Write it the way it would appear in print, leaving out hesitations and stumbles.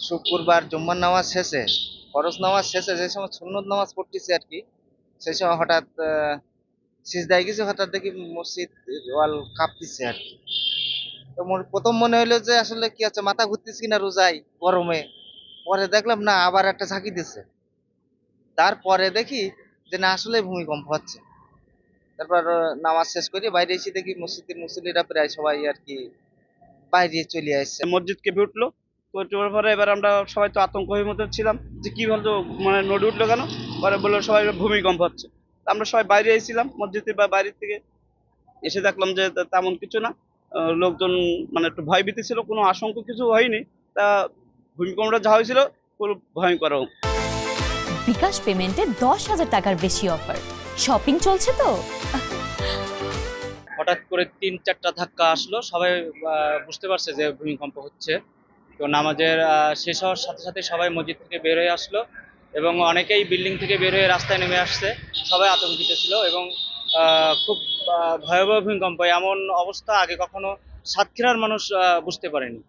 শুক্রবার জুম্মার নামাজ শেষে, ফরজ নামাজ শেষে যে সময় সুন্নত নামাজ পড়তেছি আর কি, সেই সময় হঠাৎ সিজদায় গেছে, হঠাৎ দেখি মসজিদ ওয়াল কাঁপতেছে আর কি। তো প্রথম মনে হইলো যে আসলে কি আছে, মাথা ঘুরতেছে কিনা রোজাই গরমে। পরে দেখলাম না, আবার একটা ঝাঁকি দিছে। তারপরে দেখি যে না, আসলে ভূমিকম্প হচ্ছে। তারপর নামাজ শেষ করে বাইরে এসে দেখি মসজিদের মুসল্লিরা প্রায় সবাই আর কি বাইরে চলে আসছে। মসজিদ কেঁপে উঠলো। তো ওঠার পরে এবার আমরা সবাই তো আতঙ্কের মধ্যে ছিলাম যে কি বলতো, মানে নড়ে উঠলো কেন। পরে বললো সবাই ভূমিকম্প হচ্ছে। তা আমরা সবাই বাইরে এসেছিলাম মসজিদে বা বাইরের থেকে, এসে দেখলাম যে তেমন কিছু না। লোকজন মানে একটু ভয়ভীতি ছিল, কোনো আশঙ্কা কিছু হয়নি। তা ভূমিকম্পটা যা হয়েছিল পুরো ভয়ঙ্কর। বিকাশ পেমেন্টে 10,000 টাকার বেশি অফার। শপিং চলছে তো। হঠাৎ করে ৩-৪টা ধাক্কা আসলো, সবাই বুঝতে পারছে যে ভূমিকম্প হচ্ছে। তো নামাজের শেষ হওয়ার সাথে সাথে সবাই মসজিদ থেকে বের হয়ে আসলো, এবং অনেকেই বিল্ডিং থেকে বের হয়ে রাস্তায় নেমে আসছে। সবাই আতঙ্কিত ছিল, এবং খুব ভয়াবহ ভূমিকম্প, এমন অবস্থা আগে কখনো সাতক্ষীরার মানুষ বুঝতে পারেনি।